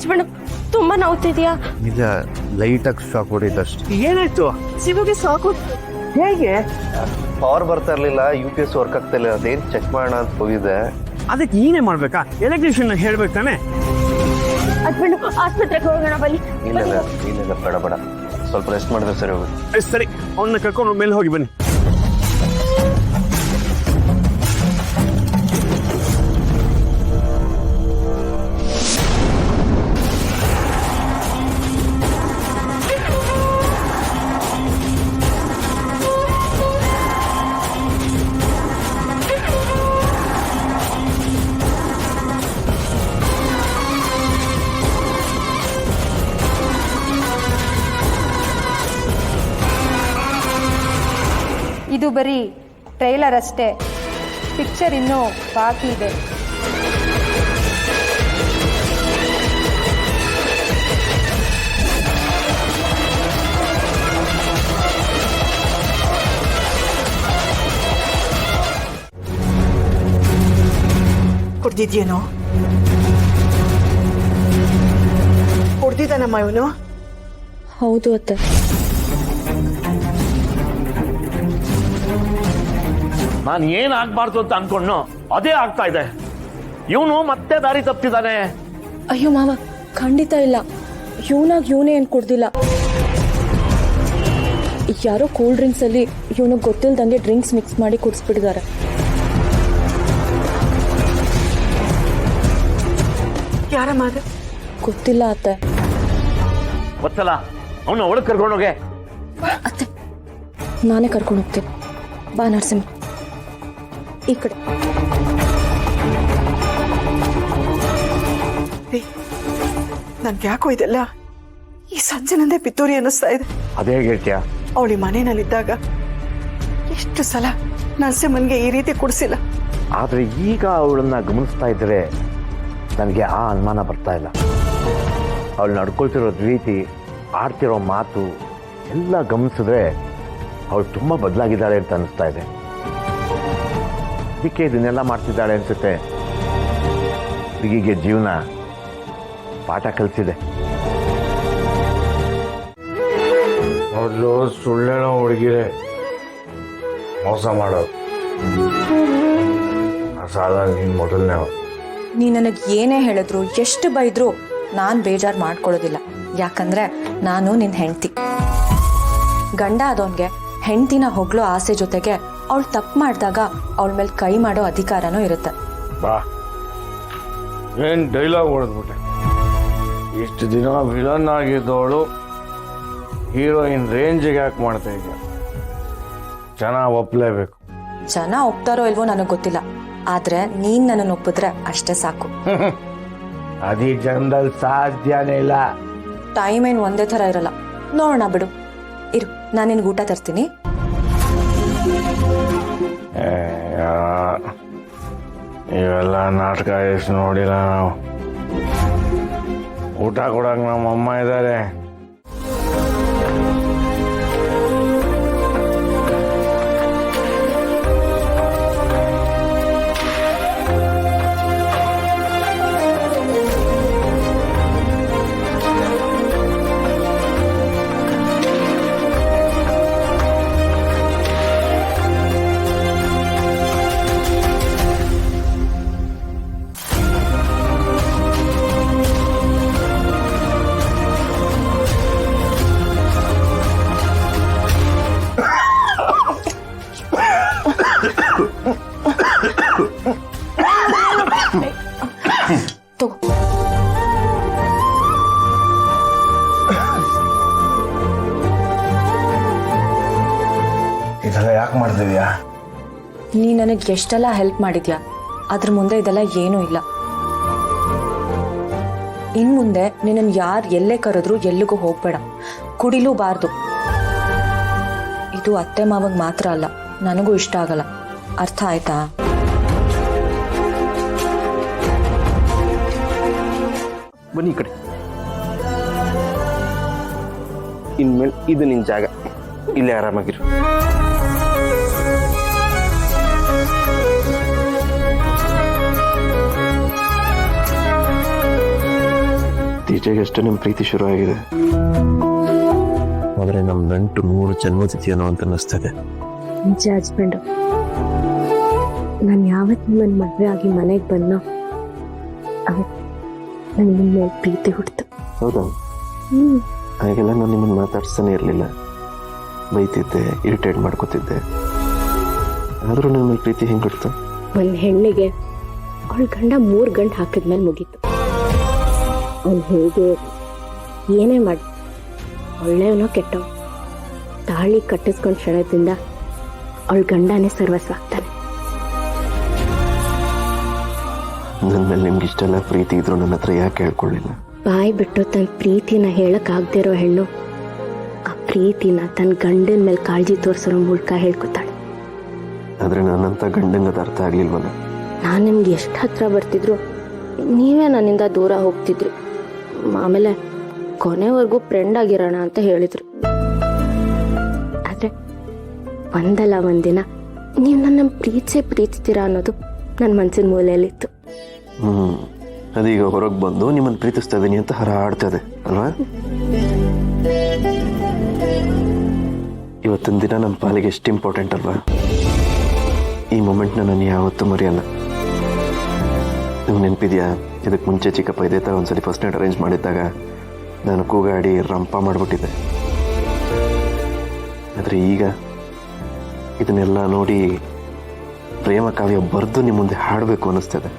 ಹಚ್ಬಿಡು, ತುಂಬಾ ನೋವ್ತಿದ್ಯಾ? ನಿಜ, ಲೈಟಾಗಿ ಶಾಕ್ ಹೊಡಿತಷ್ಟು. ಏನಾಯ್ತು? ಶಿವಗೆ ಸಾಕು. ಹೇಗೆ? ಪವರ್ ಬರ್ತಾ ಇರ್ಲಿಲ್ಲ, UPS ವರ್ಕ್ ಆಗ್ತಾ ಇಲ್ಲ, ಅದೇನ್ ಚೆಕ್ ಮಾಡೋಣ ಅಂತ ಹೋಗಿದ್ದೆ. ಅದಕ್ಕೆ ನೀನೇ ಮಾಡ್ಬೇಕಾ? ಎಲೆಕ್ಟ್ರಿಷಿಯನ್ ಹೇಳ್ಬೇಕು ತಾನೆ? ಹಚ್ಬಿಡು, ಆಸ್ಪತ್ರೆಗೆ ಹೋಗೋಣ ಬನ್ನಿ. ಇಲ್ಲ ಬೇಡ ಬೇಡ, ಸ್ವಲ್ಪ ರೆಸ್ಟ್ ಮಾಡಿದ್ರೆ ಸರಿ ಹೋಗುತ್ತೆ. ಸರಿ, ಅವನ್ನ ಕರ್ಕೊಂಡು ಮೇಲೆ ಹೋಗಿ ಬನ್ನಿ. ಇದು ಬರೀ ಟ್ರೈಲರ್ ಅಷ್ಟೇ, ಪಿಕ್ಚರ್ ಇನ್ನೂ ಬಾಕಿ ಇದೆ. ಕುಡ್ದಿದ್ಯೇನೋ? ಕುಡ್ದಿದ್ದಾನಮ್ಮ ಇವನು? ಹೌದು ಅತ್ತೆ. ನಾನು ಏನ್ ಆಗ್ಬಾರ್ದು ಅಂತ ಅನ್ಕೊಂಡು ಅದೇ ಆಗ್ತಾ ಇದೆ. ಇವನು ಮತ್ತೆ ದಾರಿ ತಪ್ಪಿದ್ದಾನೆ. ಅಯ್ಯೋ ಮಾವ, ಖಂಡಿತ ಇಲ್ಲ. ಇವನೇ ಏನ್ ಕುಡ್ದಿಲ್ಲ. ಯಾರೋ ಕೂಲ್ ಡ್ರಿಂಕ್ಸ್ ಅಲ್ಲಿ ಇವನು ಗೊತ್ತಿಲ್ದಂಗೆ ಡ್ರಿಂಕ್ಸ್ ಮಿಕ್ಸ್ ಮಾಡಿ ಕುಡಿಸ್ಬಿಟ್ಟಿದ್ದಾರೆ. ಯಾರಮ್ಮ ಅದು? ಗೊತ್ತಿಲ್ಲ ಅತ್ತೆ. ಗೊತ್ತಲ್ಲ, ಅವನು ಒಳಗೆ ಕರ್ಕೊಂಡೋಗೆ. ಅತ್ತೆ, ನಾನೇ ಕರ್ಕೊಂಡು ಹೋಗ್ತೀನಿ. ಬಾ ನರಸಿಂಹ, ಈ ಕಡೆ. ನನ್ಗೆ ಯಾಕೋ ಇದೆಲ್ಲ ಈ ಸಂಜೆನಂದೇ ಪಿತ್ತೂರಿ ಅನ್ನಿಸ್ತಾ ಇದೆ. ಅದೇ ಹೇಳ್ತೀಯ? ಅವಳಿ ಮನೆಯಲ್ಲಿದ್ದಾಗ ಎಷ್ಟು ಸಲ ನರಸಿಂಹನ್ಗೆ ಈ ರೀತಿ ಕುಡಿಸಿಲ್ಲ. ಆದ್ರೆ ಈಗ ಅವಳನ್ನ ಗಮನಿಸ್ತಾ ಇದ್ರೆ ನನಗೆ ಆ ಅನುಮಾನ ಬರ್ತಾ ಇಲ್ಲ. ಅವಳು ನಡ್ಕೊಳ್ತಿರೋ ರೀತಿ, ಆಡ್ತಿರೋ ಮಾತು ಎಲ್ಲ ಗಮನಿಸಿದ್ರೆ ಅವಳು ತುಂಬಾ ಬದಲಾಗಿದ್ದಾಳೆ ಅಂತ ಅನಿಸ್ತಾ ಇದೆ. ಅದಕ್ಕೆ ಇದನ್ನೆಲ್ಲ ಮಾಡ್ತಿದ್ದಾಳೆ ಅನ್ಸುತ್ತೆ. ಹುಡುಗಿಗೆ ಜೀವನ ಪಾಠ ಕಲಿಸಿದೆ. ಮೊದಲು ಸುಳ್ಳೇನೋ ಹುಡುಗಿರೆ ಮೋಸ ಮಾಡೋದು. ಆ ಸಾಲ ನೀನು ಮೊದಲನೇ. ನೀ ನನಗೆ ಏನೇ ಹೇಳಿದ್ರು, ಎಷ್ಟು ಬೈದ್ರು ನಾನು ಬೇಜಾರು ಮಾಡ್ಕೊಳ್ಳೋದಿಲ್ಲ. ಯಾಕಂದ್ರೆ ನಾನು ನಿನ್ನ ಹೆಂಡತಿ. ಗಂಡ ಆದವನ್ಗೆ ಹೆಂಡತಿನ ಹೊಗಳೋ ಆಸೆ ಜೊತೆಗೆ ಅವಳು ತಪ್ಪು ಮಾಡಿದಾಗ ಅವಳ ಮೇಲೆ ಕೈ ಮಾಡೋ ಅಧಿಕಾರನೂ ಇರುತ್ತೆ. ಬಾ, ಏನ್ ಡೈಲಾಗ್ ಹೊಡೆದ್ಬಿಟ್ಟೆ. ಇಷ್ಟು ದಿನ ವಿಲನ್ ಆಗಿದ್ದವಳು ಹೀರೋಯಿನ್ ರೇಂಜಿಗೆ ಯಾಕೆ ಮಾಡ್ತಾ ಇದೆಯಾ? ಜನ ಒಪ್ಪಲೇಬೇಕು. ಜನ ಒಪ್ತಾರೋ ಇಲ್ವೋ ನನಗೆ ಗೊತ್ತಿಲ್ಲ, ಆದ್ರೆ ನೀನ್ ನನ್ನನ್ನು ಒಪ್ಪಿದ್ರೆ ಅಷ್ಟೇ ಸಾಕು. ಅದೇ ಜನದಲ್ಲಿ ಸಾಧ್ಯನೇ ಇಲ್ಲ. ಟೈಮ್ ಏನು ಒಂದೇ ಥರ ಇರಲ್ಲ. ನೋಡೋಣ ಬಿಡು, ಇರು, ನಾನು ನಿನ್ಗೆ ಊಟ ತರ್ತೀನಿ. ಇವೆಲ್ಲ ನಾಟಕ ಎಷ್ಟು ನೋಡಿಲ್ಲ ನಾವು. ಊಟ ಕೊಡಕ್ಕೆ ನಮ್ಮ ಅಮ್ಮ ಇದ್ದಾರೆ. ಇದೆಲ್ಲ ಯಾಕೆ ಮಾಡ್ತಿದ್ಯಾ? ನೀ ನನಗೆ ಎಷ್ಟೆಲ್ಲ ಹೆಲ್ಪ್ ಮಾಡಿದ್ಯಾ, ಅದ್ರ ಮುಂದೆ ಇದೆಲ್ಲ ಏನೂ ಇಲ್ಲ. ಇನ್ ಮುಂದೆ ನಿನ್ನನ್ನು ಯಾರು ಎಲ್ಲೇ ಕರೆದ್ರು ಎಲ್ಲಿಗೂ ಹೋಗ್ಬೇಡ, ಕುಡಿಲೂಬಾರ್ದು. ಇದು ಅತ್ತೆ ಮಾವಗ್ ಮಾತ್ರ ಅಲ್ಲ, ನನಗೂ ಇಷ್ಟ ಆಗಲ್ಲ. ಅರ್ಥ ಆಯ್ತಾ? ಬನ್ನಿ ಈ ಕಡೆ. ಇನ್ಮೇಲೆ ಇದು ನಿನ್ ಜಾಗ, ಇಲ್ಲೇ ಆರಾಮಾಗಿರು. ಈಗಷ್ಟೇ ನಮ್ಮ ಪ್ರೀತಿ ಶುರು ಆಗಿದೆ, ಆದರೆ ನಮ್ಮ ನಂಟು 100 ಜನ್ಮತಿಥಿಯೇನೋ ಅಂತ ಅನ್ನಿಸ್ತದೆ. ನಿಜ ಹಸ್ಬೆಂಡು, ನಾನು ಯಾವತ್ತು ನಿಮ್ಮನ್ನ ಮದುವೆ ಆಗಿ ಮನೆಗೆ ಬಂದೋ ಅವತ್ತು ನನಗೆ ನಿಮ್ಮ ಮೇಲೆ ಪ್ರೀತಿ ಹುಡ್ತು. ಹೌದಾ? ಹಾಗೆಲ್ಲ ನಾನು ನಿಮ್ಮನ್ನು ಮಾತಾಡ್ಸ್ತಾನೆ ಇರಲಿಲ್ಲ, ಬೈತಿದ್ದೆ, ಇರಿಟೇಟ್ ಮಾಡ್ಕೋತಿದ್ದೆ. ಆದರೂ ನನ್ನ ಮೇಲೆ ಪ್ರೀತಿ ಹೆಂಗೆ ಹುಡ್ತು? ಒಂದು ಹೆಣ್ಣಿಗೆ ಅವಳ ಗಂಡ 3 ಗಂಟೆ ಹಾಕಿದ್ಮೇಲೆ ಮುಗೀತು. ಅವ್ನು ಹೇಗೆ ಏನೇ ಮಾಡಿ ಒಳ್ಳೆಯವನೋ ಕೆಟ್ಟವ, ತಾಳಿ ಕಟ್ಟಿಸ್ಕೊಂಡು ಕ್ಷಣದಿಂದ ಅವಳ ಗಂಡನೇ ಸರ್ವಸ್ವ ಆಗ್ತಾನೆ. ನನ್ನ ಮೇಲೆ ನಿಮ್ಗೆ ಇಷ್ಟೆಲ್ಲ ಪ್ರೀತಿ ಇದ್ರು ನನ್ನ ಹತ್ರ ಯಾಕೆ ಹೇಳ್ಕೊಳ್ಳಿಲ್ಲ? ಬಾಯಿ ಬಿಟ್ಟು ತನ್ನ ಪ್ರೀತಿನ ಹೇಳಕ್ಕಾಗದೇ ಇರೋ ಹೆಣ್ಣು ಆ ಪ್ರೀತಿನ ತನ್ನ ಗಂಡನ ಮೇಲೆ ಕಾಳಜಿ ತೋರಿಸೋ ಮೂಲಕ ಹೇಳ್ಕೊತಾಳೆ. ಆದರೆ ನನ್ನಂಥ ಗಂಡಂಗೆ ಅದು ಅರ್ಥ ಆಗ್ಲಿಲ್ವಲ್ಲ. ನಾನು ನಿಮ್ಗೆ ಎಷ್ಟು ಹತ್ರ ಬರ್ತಿದ್ರು ನೀವೇ ನನ್ನಿಂದ ದೂರ ಹೋಗ್ತಿದ್ರಿ. ಆಮೇಲೆ ಕೊನೆವರೆಗೂ ಫ್ರೆಂಡ್ ಆಗಿರೋಣ ಅಂತ ಹೇಳಿದ್ರು. ಆದರೆ ಒಂದಲ್ಲ ಒಂದಿನ ನೀವು ನನ್ನ ಪ್ರೀತಿಸ್ತೀರಾ ಅನ್ನೋದು ನನ್ನ ಮನಸ್ಸಿನ ಮೂಲೆಯಲ್ಲಿತ್ತು. ಅದೀಗ ಹೊರಗೆ ಬಂದು ನಿಮ್ಮನ್ನು ಪ್ರೀತಿಸ್ತಾ ಇದ್ದೀನಿ ಅಂತ ಹರಾಡ್ತದೆ ಅಲ್ವಾ? ಇವತ್ತಿನ ದಿನ ನಮ್ಮ ಪಾಲಿಗೆ ಎಷ್ಟು ಇಂಪಾರ್ಟೆಂಟ್ ಅಲ್ವಾ? ಈ ಮೂಮೆಂಟ್ನ ನಾನು ಯಾವತ್ತೂ ಮರೆಯಲ್ಲ. ನೀವು ನೆನಪಿದೆಯಾ, ಇದಕ್ಕೆ ಮುಂಚೆ ಚಿಕ್ಕಪ್ಪ ಇದೇ ಥರ ಒಂದ್ಸಲಿ ಫಸ್ಟ್ ನೈಟ್ ಅರೇಂಜ್ ಮಾಡಿದ್ದಾಗ ನಾನು ಕೂಗಾಡಿ ರಂಪ ಮಾಡಿಬಿಟ್ಟಿದ್ದೆ. ಆದರೆ ಈಗ ಇದನ್ನೆಲ್ಲ ನೋಡಿ ಪ್ರೇಮ ಕಾವ್ಯ ಬರೆದು ನಿಮ್ಮ ಮುಂದೆ ಹಾಡಬೇಕು ಅನ್ನಿಸ್ತದೆ.